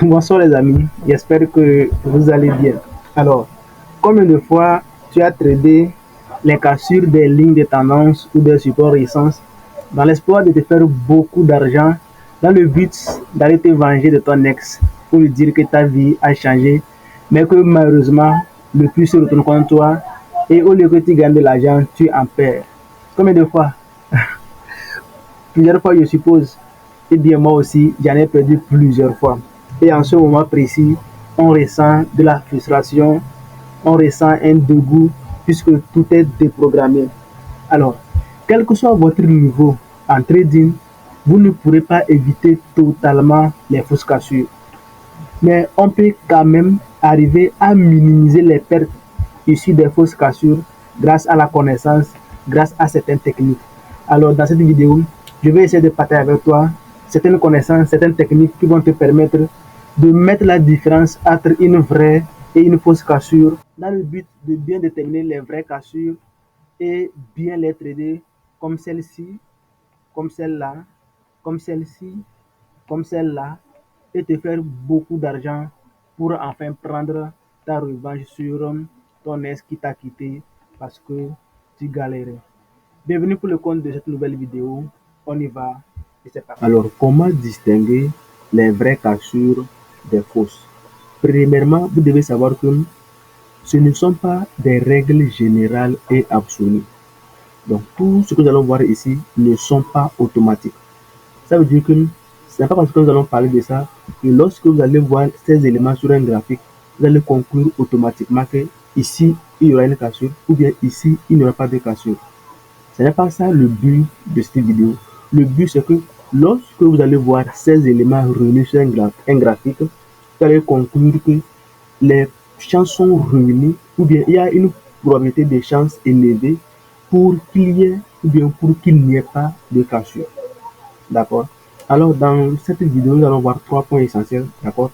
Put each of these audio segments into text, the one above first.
Bonsoir les amis, j'espère que vous allez bien. Alors, combien de fois tu as tradé les cassures des lignes de tendance ou des supports récents dans l'espoir de te faire beaucoup d'argent dans le but d'aller te venger de ton ex pour lui dire que ta vie a changé, mais que malheureusement le plus se retourne contre toi et au lieu que tu gagnes de l'argent, tu en perds. Combien de fois? Plusieurs fois je suppose. Et bien moi aussi, j'en ai perdu plusieurs fois. Et en ce moment précis, on ressent de la frustration, on ressent un dégoût puisque tout est déprogrammé. Alors, quel que soit votre niveau en trading, vous ne pourrez pas éviter totalement les fausses cassures. Mais on peut quand même arriver à minimiser les pertes issues des fausses cassures grâce à la connaissance, grâce à certaines techniques. Alors, dans cette vidéo, je vais essayer de partager avec toi certaines connaissances, certaines techniques qui vont te permettre de mettre la différence entre une vraie et une fausse cassure dans le but de bien déterminer les vraies cassures et bien les trader comme celle-ci, comme celle-là, comme celle-ci, comme celle-là et te faire beaucoup d'argent pour enfin prendre ta revanche sur ton ex qui t'a quitté parce que tu galérais. Bienvenue pour le compte de cette nouvelle vidéo. On y va et c'est parti. Alors, comment distinguer les vraies cassures des fausses? Premièrement, vous devez savoir que ce ne sont pas des règles générales et absolues. Donc, tout ce que nous allons voir ici ne sont pas automatiques. Ça veut dire que ce n'est pas parce que nous allons parler de ça que lorsque vous allez voir ces éléments sur un graphique, vous allez conclure automatiquement que ici, il y aura une cassure ou bien ici, il n'y aura pas de cassure. Ce n'est pas ça le but de cette vidéo. Le but, c'est que lorsque vous allez voir ces éléments réunis sur un graphique, vous allez conclure que les chances sont réunies ou bien il y a une probabilité de chance élevée pour qu'il y ait ou bien pour qu'il n'y ait pas de cassure. D'accord. Alors, dans cette vidéo, nous allons voir trois points essentiels. D'accord.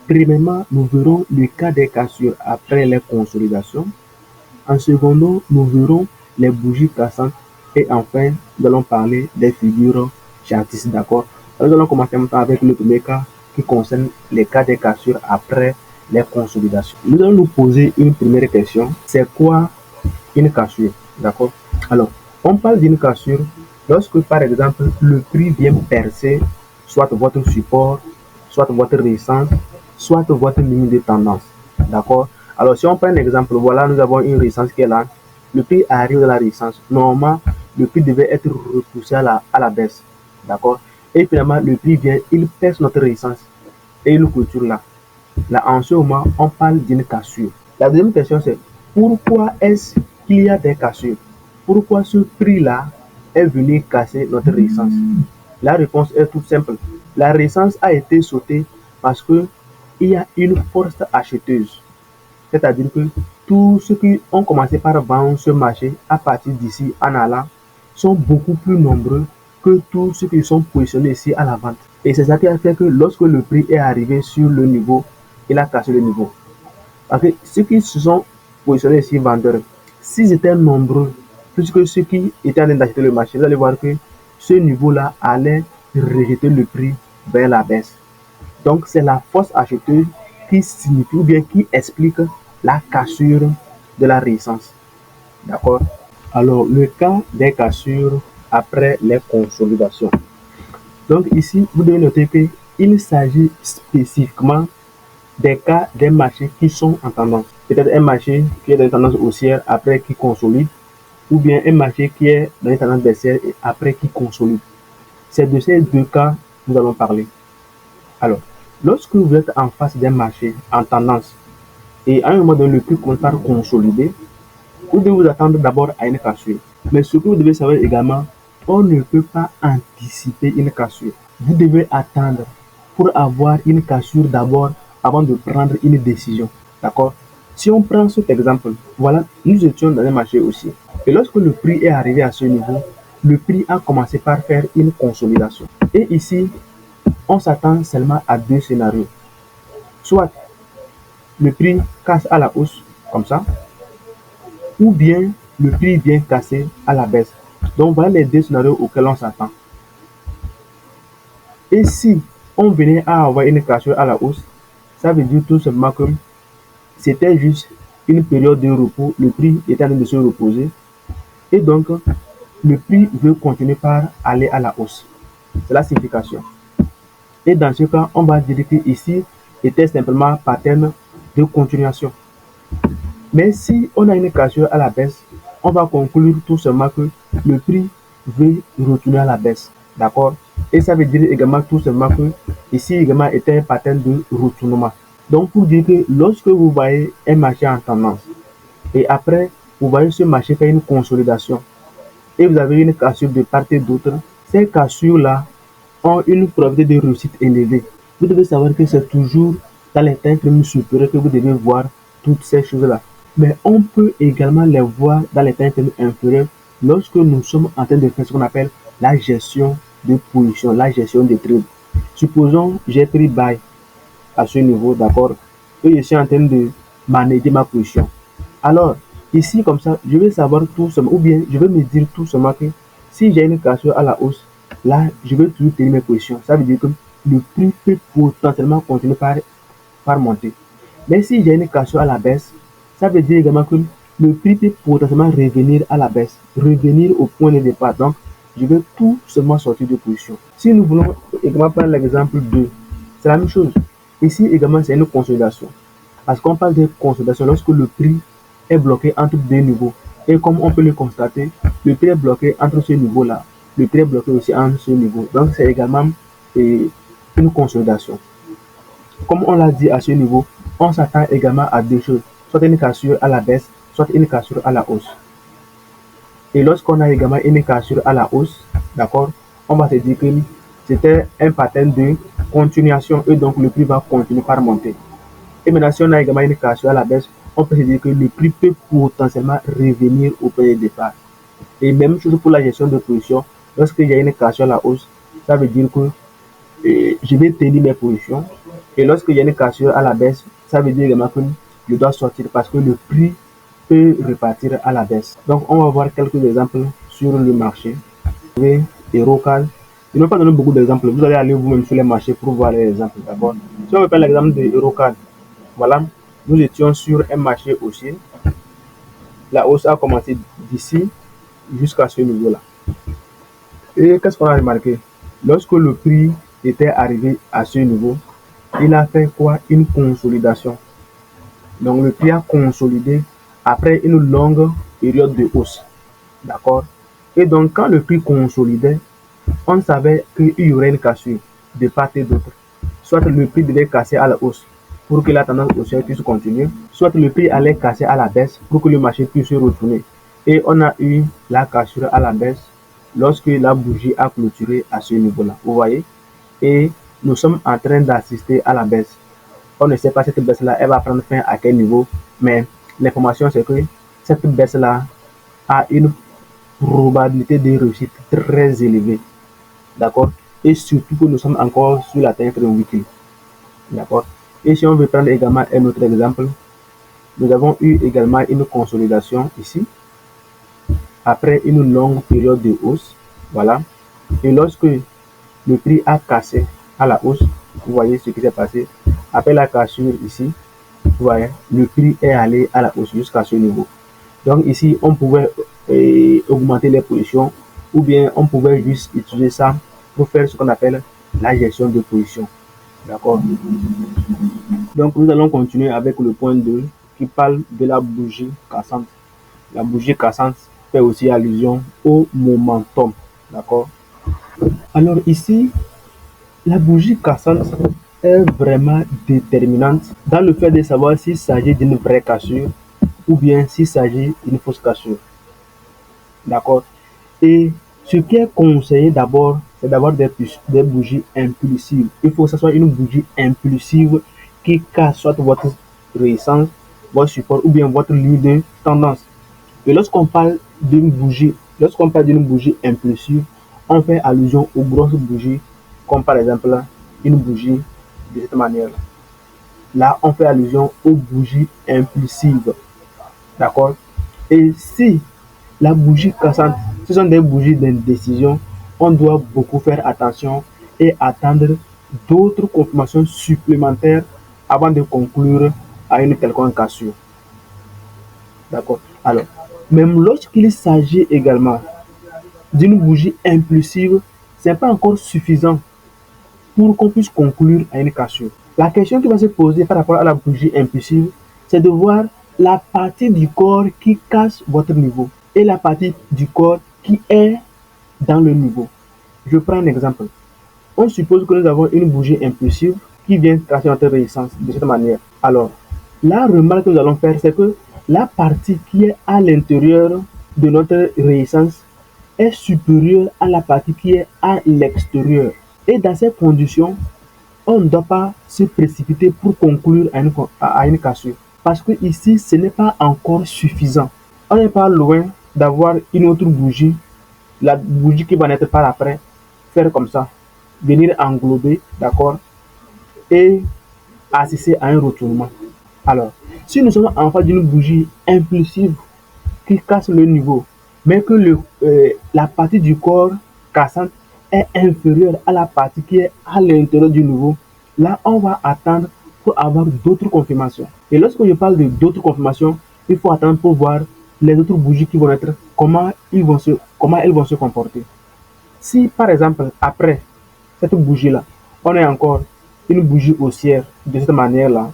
Premièrement, nous verrons le cas des cassures après les consolidations. En second, nous verrons les bougies cassantes. Et enfin, nous allons parler des figures chartistes. D'accord. Nous allons commencer maintenant avec le premier cas qui concerne les cas des cassures après les consolidations. Nous allons nous poser une première question. C'est quoi une cassure? D'accord. Alors, on parle d'une cassure lorsque, par exemple, le prix vient percer soit votre support, soit votre résistance, soit votre ligne de tendance. D'accord. Alors, si on prend un exemple, voilà, nous avons une résistance qui est là. Le prix arrive de la résistance. Normalement, le prix devait être repoussé à la baisse. D'accord. Et finalement, le prix vient, il perce notre résistance et il clôture là. Là, en ce moment, on parle d'une cassure. La deuxième question, c'est pourquoi est-ce qu'il y a des cassures? Pourquoi ce prix-là est venu casser notre résistance? La réponse est toute simple. La résistance a été sautée parce qu'il y a une force acheteuse. C'est-à-dire que tous ceux qui ont commencé par vendre ce marché à partir d'ici en allant sont beaucoup plus nombreux que tous ceux qui sont positionnés ici à la vente. Et c'est ça qui a fait que lorsque le prix est arrivé sur le niveau, il a cassé le niveau. Parce que ceux qui se sont positionnés ici vendeurs, s'ils étaient nombreux, plus que ceux qui étaient en train d'acheter le marché, vous allez voir que ce niveau-là allait rejeter le prix vers la baisse. Donc c'est la force acheteuse qui signifie ou bien qui explique la cassure de la résistance. D'accord. Alors le cas des cassures après les consolidations. Donc ici, vous devez noter qu'il s'agit spécifiquement des cas des marchés qui sont en tendance. Peut-être un marché qui est dans une tendance haussière après qui consolide, ou bien un marché qui est dans une tendance baissière et après qui consolide. C'est de ces deux cas que nous allons parler. Alors, lorsque vous êtes en face d'un marché en tendance et à un moment donné le prix commence par consolider, vous devez vous attendre d'abord à une cassure. Mais ce que vous devez savoir également, on ne peut pas anticiper une cassure. Vous devez attendre pour avoir une cassure d'abord avant de prendre une décision. D'accord. Si on prend cet exemple, voilà, nous étions dans un marché aussi. Et lorsque le prix est arrivé à ce niveau, le prix a commencé par faire une consolidation. Et ici, on s'attend seulement à deux scénarios. Soit le prix casse à la hausse, comme ça, ou bien le prix vient casser à la baisse. Donc voilà les deux scénarios auxquels on s'attend. Et si on venait à avoir une cassure à la hausse, Ça veut dire tout simplement que c'était juste une période de repos, le prix est en train de se reposer et donc le prix veut continuer par aller à la hausse. C'est la signification. Et dans ce cas, on va dire que ici était simplement pattern de continuation. Mais si on a une cassure à la baisse, on va conclure tout simplement que le prix veut retourner à la baisse. D'accord? Et ça veut dire également tout simplement que ici également était un pattern de retournement. Donc pour dire que lorsque vous voyez un marché en tendance et après vous voyez ce marché faire une consolidation et vous avez une cassure de part et d'autre, ces cassures-là ont une probabilité de réussite élevée. Vous devez savoir que c'est toujours dans les temps frames supérieurs que vous devez voir toutes ces choses-là. Mais on peut également les voir dans les temps frames inférieurs lorsque nous sommes en train de faire ce qu'on appelle la gestion de position, la gestion des trades. Supposons j'ai pris buy à ce niveau, d'accord, et je suis en train de manager ma position. Alors, ici, comme ça, je vais savoir tout simplement, ou bien je vais me dire tout simplement que si j'ai une cassure à la hausse, là, je vais toujours tenir mes positions. Ça veut dire que le prix peut potentiellement continuer par monter. Mais si j'ai une cassure à la baisse, ça veut dire également que le prix peut potentiellement revenir à la baisse, revenir au point de départ. Donc, je vais tout seulement sortir de position. Si nous voulons également prendre l'exemple de, c'est la même chose. Ici également, c'est une consolidation. Parce qu'on parle de consolidation lorsque le prix est bloqué entre deux niveaux. Et comme on peut le constater, le prix est bloqué entre ce niveau-là. Le prix est bloqué aussi entre ce niveau. Donc, c'est également une consolidation. Comme on l'a dit à ce niveau, on s'attend également à deux choses. Soit une cassure à la baisse, soit une cassure à la hausse. Et lorsqu'on a également une cassure à la hausse, d'accord, on va se dire que c'était un pattern de continuation et donc le prix va continuer par monter. Et maintenant, si on a également une cassure à la baisse, on peut se dire que le prix peut potentiellement revenir au point de départ. Et même chose pour la gestion de position. Lorsqu'il y a une cassure à la hausse, ça veut dire que je vais tenir mes positions. Et lorsqu'il y a une cassure à la baisse, ça veut dire également que je dois sortir parce que le prix peut repartir à la baisse. Donc, on va voir quelques exemples sur le marché. Eurocal. Je ne vais pas donner beaucoup d'exemples. Vous allez aller vous-même sur les marchés pour voir les exemples. D'accord. Si on veut prendre l'exemple de Eurocal, voilà, nous étions sur un marché haussier. La hausse a commencé d'ici jusqu'à ce niveau-là. Et qu'est-ce qu'on a remarqué? Lorsque le prix était arrivé à ce niveau, il a fait quoi? Une consolidation. Donc le prix a consolidé après une longue période de hausse. D'accord? Et donc quand le prix consolidait, on savait qu'il y aurait une cassure de part et d'autre. Soit le prix devait casser à la hausse pour que la tendance haussière puisse continuer, soit le prix allait casser à la baisse pour que le marché puisse se retourner. Et on a eu la cassure à la baisse lorsque la bougie a clôturé à ce niveau-là. Vous voyez? Et nous sommes en train d'assister à la baisse. On ne sait pas cette baisse-là, elle va prendre fin à quel niveau, mais l'information c'est que cette baisse-là a une probabilité de réussite très élevée. D'accord? Et surtout que nous sommes encore sur la time frame weekly. D'accord? Et si on veut prendre également un autre exemple, nous avons eu également une consolidation ici, après une longue période de hausse. Voilà. Et lorsque le prix a cassé à la hausse, vous voyez ce qui s'est passé. Après la cassure ici, vous voyez, le prix est allé à la hausse jusqu'à ce niveau. Donc ici, on pouvait augmenter les positions ou bien on pouvait juste utiliser ça pour faire ce qu'on appelle la gestion de position. D'accord? Donc nous allons continuer avec le point 2 qui parle de la bougie cassante. La bougie cassante fait aussi allusion au momentum. D'accord? Alors ici, la bougie cassante est vraiment déterminante dans le fait de savoir s'il s'agit d'une vraie cassure ou bien s'il s'agit d'une fausse cassure. D'accord? Et ce qui est conseillé d'abord, c'est d'avoir des bougies impulsives. Il faut que ce soit une bougie impulsive qui casse soit votre résistance, votre support ou bien votre ligne de tendance. Et lorsqu'on parle d'une bougie, impulsive, on fait allusion aux grosses bougies, comme par exemple une bougie de cette manière-là. Là, on fait allusion aux bougies impulsives. D'accord? Et si la bougie cassante, ce sont des bougies d'indécision, on doit beaucoup faire attention et attendre d'autres confirmations supplémentaires avant de conclure à une quelconque cassure. D'accord. Alors, même lorsqu'il s'agit également d'une bougie impulsive, ce n'est pas encore suffisant pour qu'on puisse conclure à une cassure. La question qui va se poser par rapport à la bougie impulsive, c'est de voir la partie du corps qui casse votre niveau et la partie du corps qui est dans le niveau. Je prends un exemple. On suppose que nous avons une bougie impulsive qui vient casser notre résistance de cette manière. Alors, la remarque que nous allons faire, c'est que la partie qui est à l'intérieur de notre résistance est supérieure à la partie qui est à l'extérieur. Et dans ces conditions, on ne doit pas se précipiter pour conclure à une cassure. Parce que ici, ce n'est pas encore suffisant. On n'est pas loin d'avoir une autre bougie, la bougie qui va naître par après, faire comme ça, venir englober, d'accord, et assister à un retournement. Alors, si nous sommes en face d'une bougie impulsive qui casse le niveau, mais que la partie du corps cassante est inférieure à la partie qui est à l'intérieur du niveau, là, on va attendre pour avoir d'autres confirmations. Et lorsque je parle de d'autres confirmations, il faut attendre pour voir les autres bougies qui vont être, comment elles vont se comporter. Si, par exemple, après cette bougie-là, on a encore une bougie haussière de cette manière-là,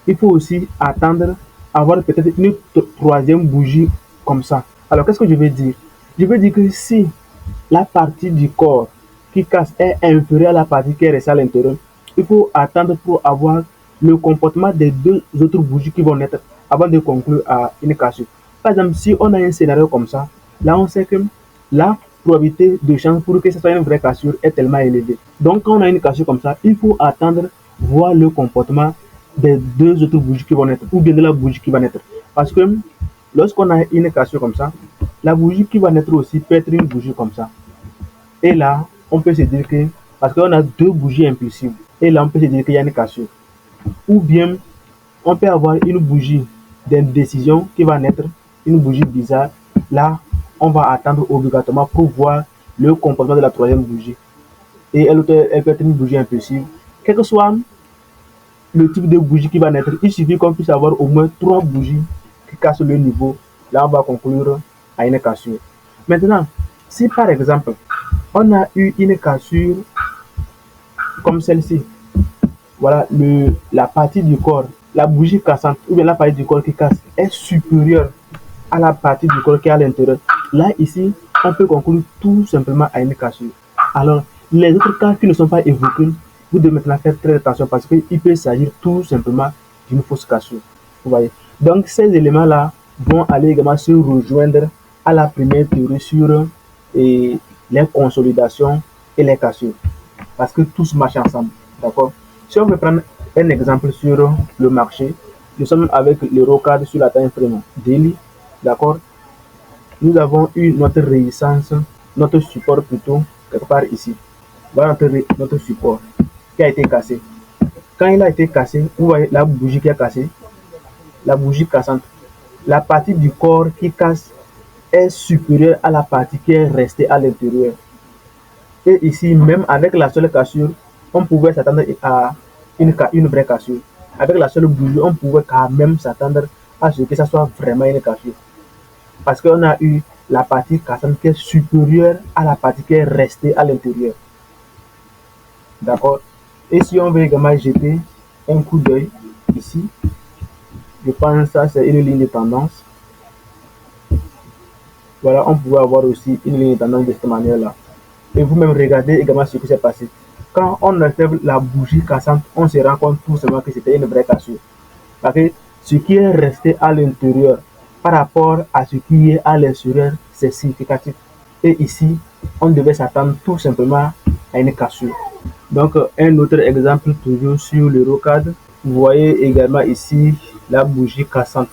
il faut aussi attendre avoir peut-être une troisième bougie comme ça. Alors, qu'est-ce que je veux dire? Je veux dire que si la partie du corps qui casse est inférieure à la partie qui est restée à l'intérieur, il faut attendre pour avoir le comportement des deux autres bougies qui vont naître avant de conclure à une cassure. Par exemple, si on a un scénario comme ça, là on sait que la probabilité de chance pour que ce soit une vraie cassure est tellement élevée. Donc quand on a une cassure comme ça, il faut attendre voir le comportement des deux autres bougies qui vont naître, ou bien de la bougie qui va naître. Parce que lorsqu'on a une cassure comme ça, la bougie qui va naître aussi peut être une bougie comme ça. Et là, on peut se dire que, parce qu'on a deux bougies impulsives, et là on peut se dire qu'il y a une cassure. Ou bien, on peut avoir une bougie d'indécision qui va naître, une bougie bizarre. Là, on va attendre obligatoirement pour voir le comportement de la troisième bougie. Et elle peut être une bougie impulsive. Quel que soit le type de bougie qui va naître, il suffit qu'on puisse avoir au moins trois bougies qui cassent le niveau. Là, on va conclure à une cassure. Maintenant, si par exemple, on a eu une cassure comme celle-ci, voilà, la partie du corps, la bougie cassante, ou bien la partie du corps qui casse, est supérieure à la partie du corps qui est à l'intérieur. Là, ici, on peut conclure tout simplement à une cassure. Alors, les autres cas qui ne sont pas évoqués, vous devez maintenant faire très attention parce qu'il peut s'agir tout simplement d'une fausse cassure. Vous voyez. Donc, ces éléments-là vont aller également se rejoindre à la première théorie sur les consolidations et les cassures. Parce que tous marchent ensemble. D'accord? Si on veut prendre un exemple sur le marché, nous sommes avec l'eurocard sur la time frame daily. D'accord? Nous avons eu notre résistance, notre support plutôt, quelque part ici. Voilà notre support qui a été cassé. Quand il a été cassé, vous voyez la bougie qui a cassé, la bougie cassante. La partie du corps qui casse est supérieure à la partie qui est restée à l'intérieur. Et ici, même avec la seule cassure, on pouvait s'attendre à une vraie cassure. Avec la seule bougie, on pouvait quand même s'attendre à ce que ça soit vraiment une cassure. Parce qu'on a eu la partie cassante qui est supérieure à la partie qui est restée à l'intérieur. D'accord? Et si on veut également jeter un coup d'œil ici, je pense que ça c'est une ligne de tendance. Voilà, on pouvait avoir aussi une ligne de tendance de cette manière-là. Et vous-même regardez également ce qui s'est passé. Quand on observe la bougie cassante, on se rend compte tout simplement que c'était une vraie cassure. Parce que ce qui est resté à l'intérieur par rapport à ce qui est à l'extérieur, c'est significatif. Et ici, on devait s'attendre tout simplement à une cassure. Donc, un autre exemple toujours sur l'eurocard. Vous voyez également ici la bougie cassante.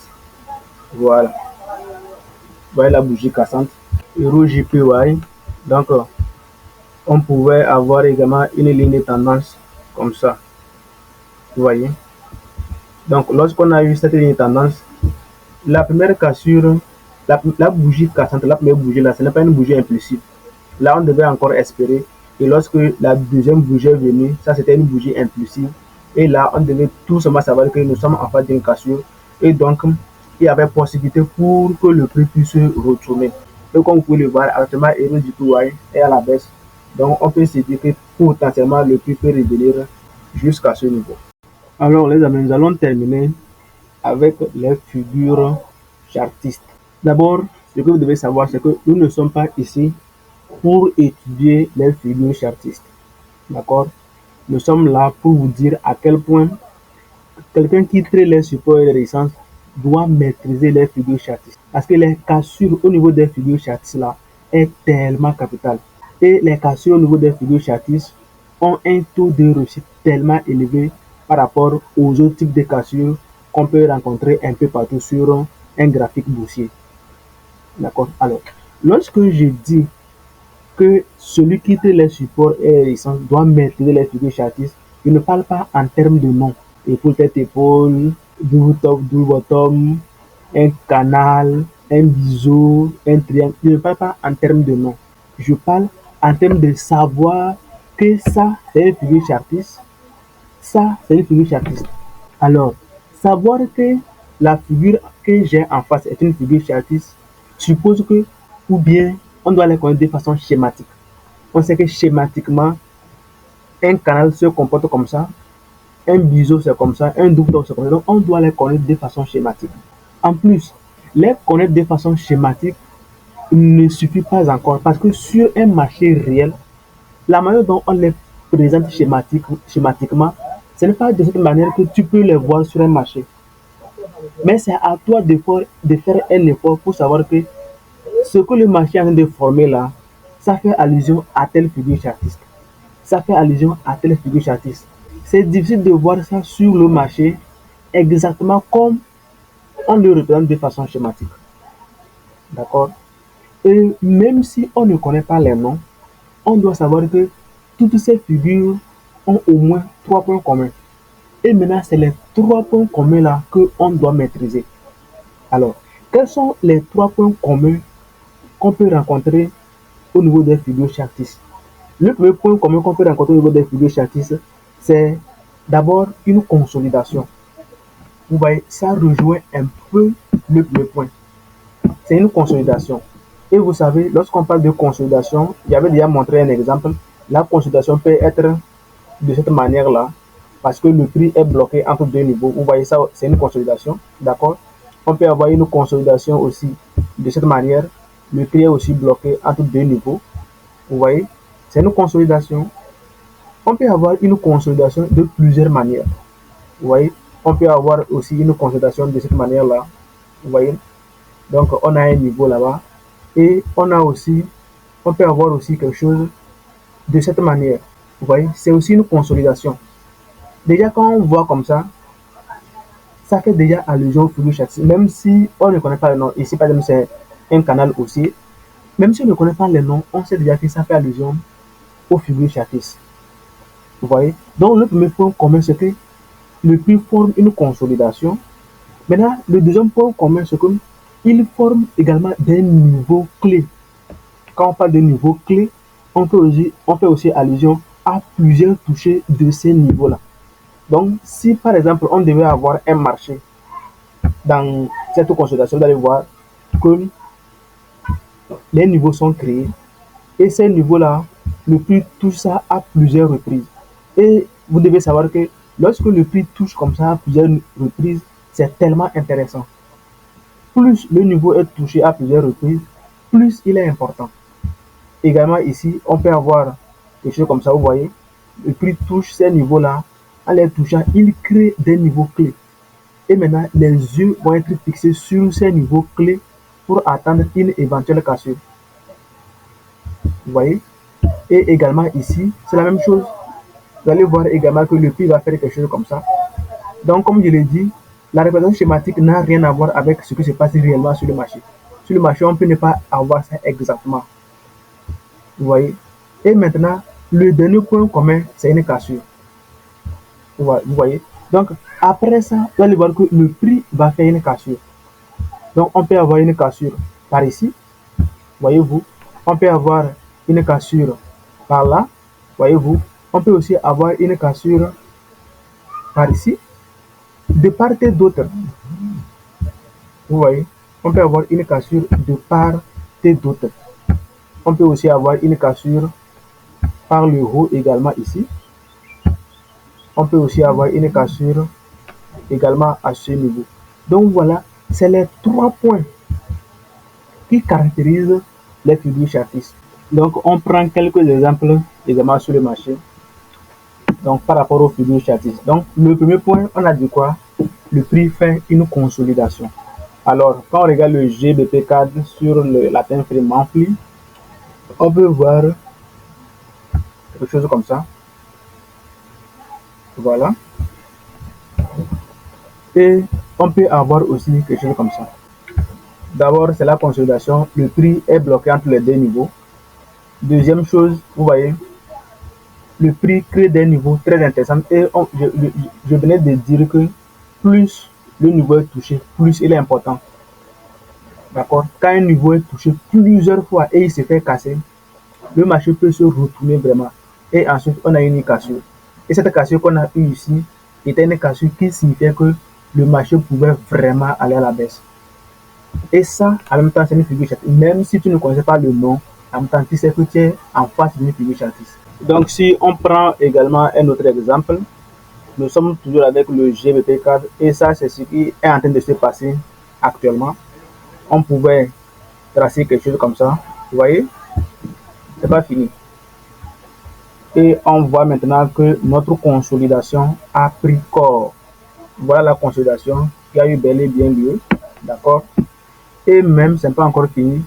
Voilà. Vous voyez la bougie cassante. Euro JPY. Donc, on pouvait avoir également une ligne de tendance comme ça. Vous voyez. Donc, lorsqu'on a eu cette ligne de tendance, la première cassure, la bougie cassante, la première bougie là, ce n'est pas une bougie impulsive. Là, on devait encore espérer. Et lorsque la deuxième bougie est venue, ça c'était une bougie impulsive. Et là, on devait tout simplement savoir que nous sommes en face d'une cassure. Et donc, il y avait possibilité pour que le prix puisse retourner. Et comme vous pouvez le voir, actuellement, Euro du tout est à la baisse. Donc, on peut se dire que potentiellement, le prix peut revenir jusqu'à ce niveau. Alors, les amis, nous allons terminer avec les figures chartistes. D'abord, ce que vous devez savoir, c'est que nous ne sommes pas ici pour étudier les figures chartistes. D'accord? Nous sommes là pour vous dire à quel point quelqu'un qui traite les supports et les résistances doit maîtriser les figures chartistes. Parce que les cassures au niveau des figures chartistes là est tellement capital. Et les cassures au niveau des figures chartistes ont un taux de réussite tellement élevé par rapport aux autres types de cassures qu'on peut rencontrer un peu partout sur un graphique boursier. D'accord? Alors, lorsque je dis que celui qui traite les supports et les résistances doit maîtriser les figures chartistes, je ne parle pas en termes de nom. Épaule, tête, épaule, double top, double bottom, un canal, un biseau, un triangle. Je ne parle pas en termes de nom. Je parle en termes de savoir que ça, c'est une figure chartiste. Ça, c'est une figure chartiste. Alors, savoir que la figure que j'ai en face est une figure chartiste suppose que, ou bien, on doit les connaître de façon schématique. On sait que schématiquement, un canal se comporte comme ça, un biseau c'est comme ça, un double c'est comme ça. Donc on doit les connaître de façon schématique. En plus, les connaître de façon schématique ne suffit pas encore parce que sur un marché réel, la manière dont on les présente schématiquement, ce n'est pas de cette manière que tu peux les voir sur un marché. Mais c'est à toi de faire un effort pour savoir que ce que le marché est en train de former là, ça fait allusion à telle figure chartiste. Ça fait allusion à telle figure chartiste. C'est difficile de voir ça sur le marché exactement comme on le représente de façon schématique. D'accord? Et même si on ne connaît pas les noms, on doit savoir que toutes ces figures ont au moins trois points communs. Et maintenant, c'est les trois points communs là qu'on doit maîtriser. Alors, quels sont les trois points communs qu'on peut rencontrer au niveau des figures chartistes? Le premier point commun qu'on peut rencontrer au niveau des figures chartistes, c'est d'abord une consolidation. Vous voyez, ça rejoint un peu le premier point. C'est une consolidation. Et vous savez, lorsqu'on parle de consolidation, j'avais déjà montré un exemple. La consolidation peut être de cette manière-là, parce que le prix est bloqué entre deux niveaux. Vous voyez ça, c'est une consolidation. D'accord? On peut avoir une consolidation aussi de cette manière. Le prix est aussi bloqué entre deux niveaux. Vous voyez? C'est une consolidation. On peut avoir une consolidation de plusieurs manières. Vous voyez? On peut avoir aussi une consolidation de cette manière-là. Vous voyez? Donc, on a un niveau là-bas. Et on peut avoir aussi quelque chose de cette manière. Vous voyez? C'est aussi une consolidation. Déjà, quand on voit comme ça fait déjà allusion au figure chartiste. Même si on ne connaît pas le nom. Ici, par exemple, c'est un canal aussi. Même si on ne connaît pas les noms, on sait déjà que ça fait allusion aux figures chartistes. Vous voyez? Donc, le premier point commun, c'est que le prix forme une consolidation. Maintenant, le deuxième point commun, c'est qu'il forme également des niveaux clés. Quand on parle de niveaux clés, on fait aussi allusion à plusieurs touchés de ces niveaux-là. Donc, si par exemple, on devait avoir un marché dans cette consolidation, vous allez voir que les niveaux sont créés et ces niveaux-là, le prix touche ça à plusieurs reprises. Et vous devez savoir que lorsque le prix touche comme ça à plusieurs reprises, c'est tellement intéressant. Plus le niveau est touché à plusieurs reprises, plus il est important. Également ici, on peut avoir quelque chose comme ça, vous voyez, le prix touche ces niveaux-là, en les touchant, il crée des niveaux clés. Et maintenant, les yeux vont être fixés sur ces niveaux clés pour attendre une éventuelle cassure. Vous voyez? Et également ici, c'est la même chose. Vous allez voir également que le prix va faire quelque chose comme ça. Donc, comme je l'ai dit, la représentation schématique n'a rien à voir avec ce qui se passe réellement sur le marché. Sur le marché, on peut ne pas avoir ça exactement. Vous voyez? Et maintenant, le dernier point commun, c'est une cassure. Vous voyez? Donc, après ça, vous allez voir que le prix va faire une cassure. Donc, on peut avoir une cassure par ici. Voyez-vous? On peut avoir une cassure par là. Voyez-vous? On peut aussi avoir une cassure par ici. De part et d'autre, vous voyez, on peut avoir une cassure de part et d'autre. On peut aussi avoir une cassure par le haut également ici. On peut aussi avoir une cassure également à ce niveau. Donc voilà, c'est les 3 points qui caractérisent les fibres chartistes. Donc on prend quelques exemples également sur le marché. Donc par rapport aux fibres chartistes. Donc le premier point, on a dit quoi? Le prix fait une consolidation. Alors quand on regarde le GBP cadre sur la time frame monthly, on peut voir quelque chose comme ça. Voilà. Et on peut avoir aussi quelque chose comme ça. D'abord, c'est la consolidation. Le prix est bloqué entre les deux niveaux. Deuxième chose, vous voyez, le prix crée des niveaux très intéressants. Et je venais de dire que plus le niveau est touché, plus il est important. D'accord? Quand un niveau est touché plusieurs fois et il se fait casser, le marché peut se retourner vraiment. Et ensuite, on a une cassure. Et cette cassure qu'on a eue ici était une cassure qui signifiait que le marché pouvait vraiment aller à la baisse. Et ça, en même temps, c'est une figure chartiste. Même si tu ne connais pas le nom, en même temps, tu sais que tu es en face d'une figure chartiste. Donc, si on prend également un autre exemple, nous sommes toujours avec le GBP4 et ça, c'est ce qui est en train de se passer actuellement. On pouvait tracer quelque chose comme ça. Vous voyez, c'est pas fini. Et on voit maintenant que notre consolidation a pris corps. Voilà la consolidation qui a eu bel et bien lieu. D'accord? Et même, ce n'est pas encore fini.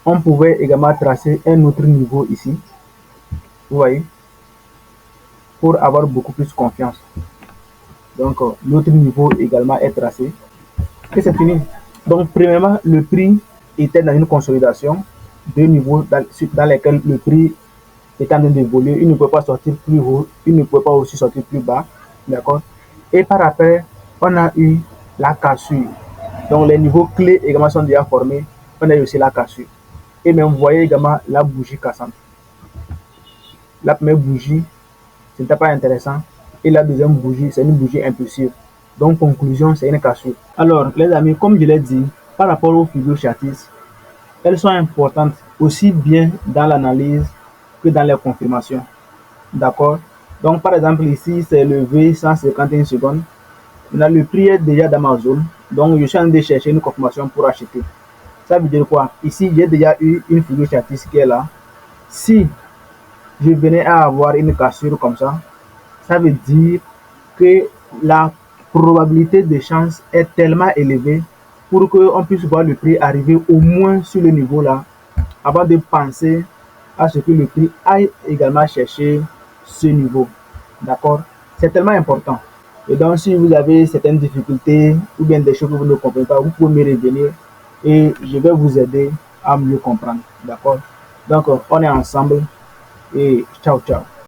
On pouvait également tracer un autre niveau ici. Vous voyez? Pour avoir beaucoup plus confiance. Donc, l'autre niveau également est tracé. Et c'est fini. Donc, premièrement, le prix était dans une consolidation de niveaux dans lesquels le prix est en train d'évoluer. Il ne peut pas sortir plus haut, il ne peut pas aussi sortir plus bas. D'accord? Et par après, on a eu la cassure. Donc, les niveaux clés également sont déjà formés. On a eu aussi la cassure. Et même, vous voyez également la bougie cassante. La première bougie, ce n'était pas intéressant. Et la deuxième bougie, c'est une bougie impulsive. Donc, conclusion, c'est une cassure. Alors, les amis, comme je l'ai dit, par rapport aux figures chartistes, elles sont importantes aussi bien dans l'analyse que dans les confirmations. D'accord? Donc, par exemple, ici, c'est levé 151 secondes. Maintenant, le prix est déjà dans ma zone. Donc, je suis en train de chercher une confirmation pour acheter. Ça veut dire quoi? Ici, j'ai déjà eu une figure chartiste qui est là. Si je venais à avoir une cassure comme ça veut dire que la probabilité de chance est tellement élevée pour qu'on puisse voir le prix arriver au moins sur le niveau là, avant de penser à ce que le prix aille également chercher ce niveau. D'accord? C'est tellement important. Et donc, si vous avez certaines difficultés ou bien des choses que vous ne comprenez pas, vous pouvez me revenir et je vais vous aider à mieux comprendre. D'accord? Donc, on est ensemble et ciao, ciao.